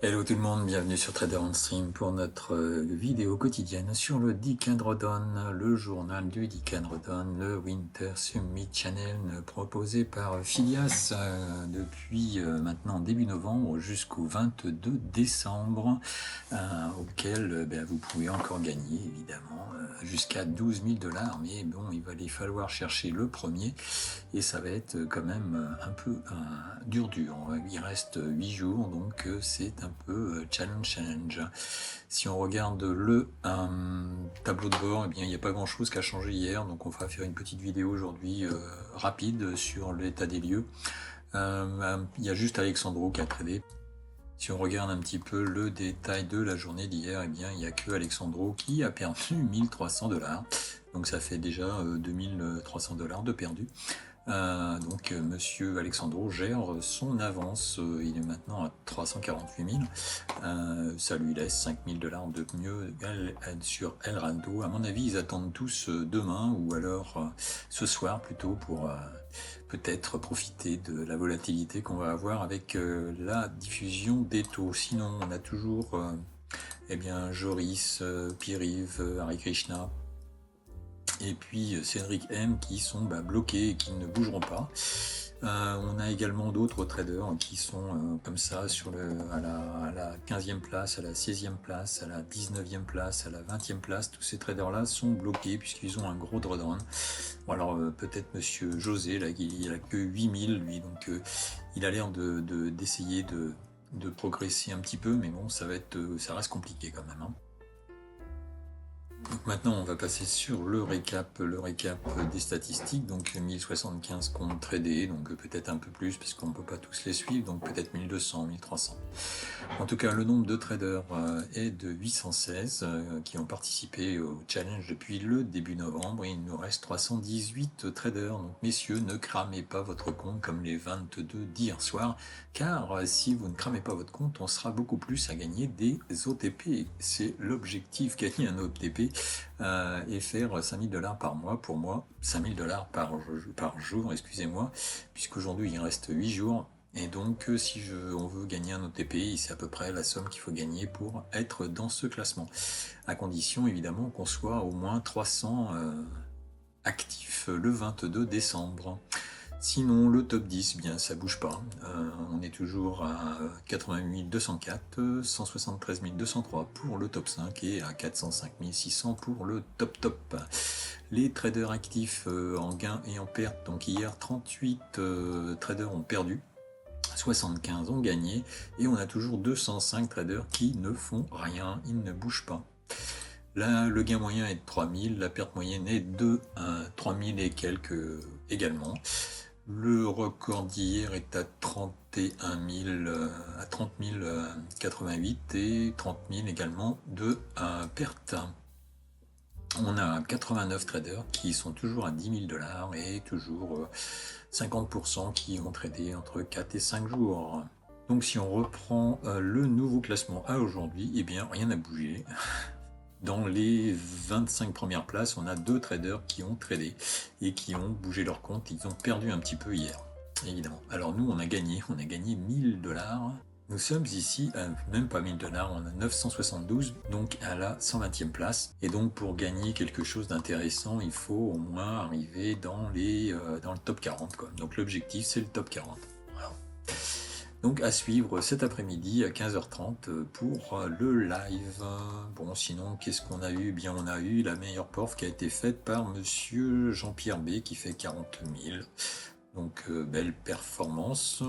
Hello tout le monde, bienvenue sur Trader on Stream pour notre vidéo quotidienne sur le Dick and Rodon, le journal du Dick and Rodon, le Winter Summit Channel proposé par Phileas depuis maintenant début novembre jusqu'au 22 décembre, auquel vous pouvez encore gagner évidemment jusqu'à 12 000 $, mais bon, il va les falloir chercher le premier et ça va être quand même un peu dur. Il reste 8 jours, donc c'est un peu challenge. Si on regarde le tableau de bord, eh bien il n'y a pas grand chose qui a changé hier, donc on va faire une petite vidéo aujourd'hui rapide sur l'état des lieux. Il y a juste Alexandro qui a tradé. Si on regarde un petit peu le détail de la journée d'hier, eh bien il n'y a que Alexandro qui a perdu 1300 $. Donc ça fait déjà 2300 $ de perdu. Monsieur Alexandro gère son avance, il est maintenant à 348 000, ça lui laisse 5 000 $ de mieux sur Elrando. À mon avis, ils attendent tous demain ou alors ce soir plutôt pour peut-être profiter de la volatilité qu'on va avoir avec la diffusion des taux. Sinon, on a toujours Joris, Piriv, Hare Krishna, et puis Cédric M qui sont bloqués et qui ne bougeront pas. On a également d'autres traders qui sont comme ça à la 15e place, à la 16e place, à la 19e place, à la 20e place. Tous ces traders-là sont bloqués puisqu'ils ont un gros drawdown. Bon, alors peut-être monsieur José, là, il a que 8000 lui, donc il a l'air d'essayer de progresser un petit peu, mais bon, ça reste compliqué quand même, hein. Donc maintenant, on va passer sur le récap des statistiques. Donc 1075 comptes tradés, donc peut-être un peu plus parce qu'on ne peut pas tous les suivre, donc peut-être 1200, 1300. En tout cas, le nombre de traders est de 816 qui ont participé au challenge depuis le début novembre. Et il nous reste 318 traders. Donc messieurs, ne cramez pas votre compte comme les 22 d'hier soir, car si vous ne cramez pas votre compte, on sera beaucoup plus à gagner des OTP. C'est l'objectif, gagner un OTP et faire 5 000 $ par mois. Pour moi, 5 000 $ par jour, excusez-moi, puisqu'aujourd'hui il reste 8 jours. Et donc, si on veut gagner un OTP, c'est à peu près la somme qu'il faut gagner pour être dans ce classement. À condition, évidemment, qu'on soit au moins 300 actifs le 22 décembre. Sinon, le top 10, bien, ça bouge pas. On est toujours à 88 204, 173 203 pour le top 5 et à 405 600 pour le top. Les traders actifs en gain et en perte, donc hier 38 traders ont perdu, 75 ont gagné et on a toujours 205 traders qui ne font rien, ils ne bougent pas. Là, le gain moyen est de 3000, la perte moyenne est de 3000 et quelques également. Le record d'hier est à 31 000, à 30 088 et 30 000 également de perte. On a 89 traders qui sont toujours à 10 000 $ et toujours 50% qui ont tradé entre 4 et 5 jours. Donc si on reprend le nouveau classement à aujourd'hui, eh bien rien n'a bougé. Dans les 25 premières places, on a 2 traders qui ont tradé et qui ont bougé leur compte. Ils ont perdu un petit peu hier, évidemment. Alors nous, on a gagné 1000 $. Nous sommes ici à même pas 1000 $, on a 972, donc à la 120e place. Et donc pour gagner quelque chose d'intéressant, il faut au moins arriver dans le top 40, quoi. Donc l'objectif, c'est le top 40. Voilà. Donc à suivre cet après-midi à 15h30 pour le live. Bon, sinon, qu'est-ce qu'on a eu? Eh bien, on a eu la meilleure perf qui a été faite par monsieur Jean-Pierre B qui fait 40 000. Donc, belle performance.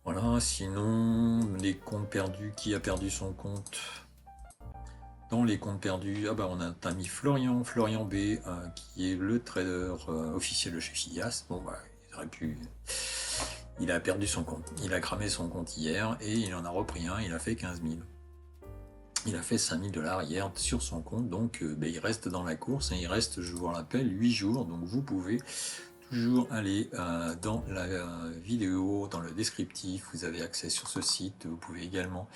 Voilà, sinon, les comptes perdus, qui a perdu son compte? Dans les comptes perdus, on a un ami Florian B qui est le trader officiel de chez Phileas. Bon, il aurait pu... Il a perdu son compte. Il a cramé son compte hier et il en a repris un, il a fait 15 000. Il a fait 5 000 $ hier sur son compte, donc il reste dans la course et il reste, je vous rappelle, 8 jours. Donc vous pouvez toujours aller dans la vidéo, dans le descriptif, vous avez accès sur ce site. Vous pouvez également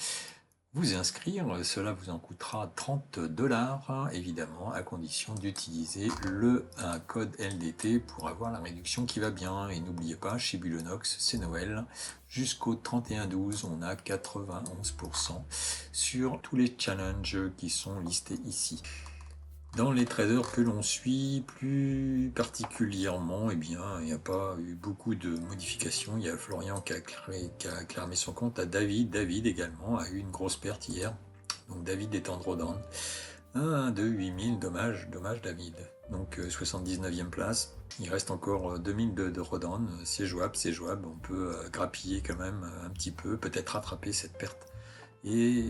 vous inscrire. Cela vous en coûtera 30 $, évidemment, à condition d'utiliser le code LDT pour avoir la réduction qui va bien. Et n'oubliez pas, chez Bulonox, c'est Noël. Jusqu'au 31/12, on a 91% sur tous les challenges qui sont listés ici. Dans les traders que l'on suit plus particulièrement, eh bien, il n'y a pas eu beaucoup de modifications. Il y a Florian qui a clamé son compte à David. David également a eu une grosse perte hier. Donc David est en drawdown. 1 de 8000, dommage David. Donc 79e place. Il reste encore 2000 de drawdown. C'est jouable. On peut grappiller quand même un petit peu, peut-être rattraper cette perte et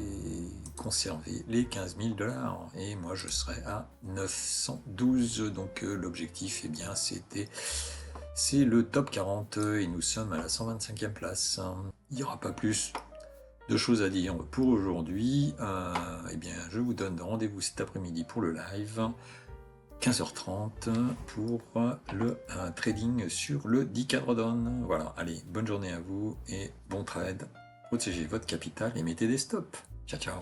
conserver les 15 000 $. Et moi, je serai à 912. Donc, l'objectif, eh bien, c'est le top 40 et nous sommes à la 125e place. Il n'y aura pas plus de choses à dire pour aujourd'hui. Eh bien, je vous donne rendez-vous cet après-midi pour le live. 15h30 pour le trading sur le 10K drawdown. Voilà, allez, bonne journée à vous et bon trade. Protégez votre capital et mettez des stops. Ciao, ciao.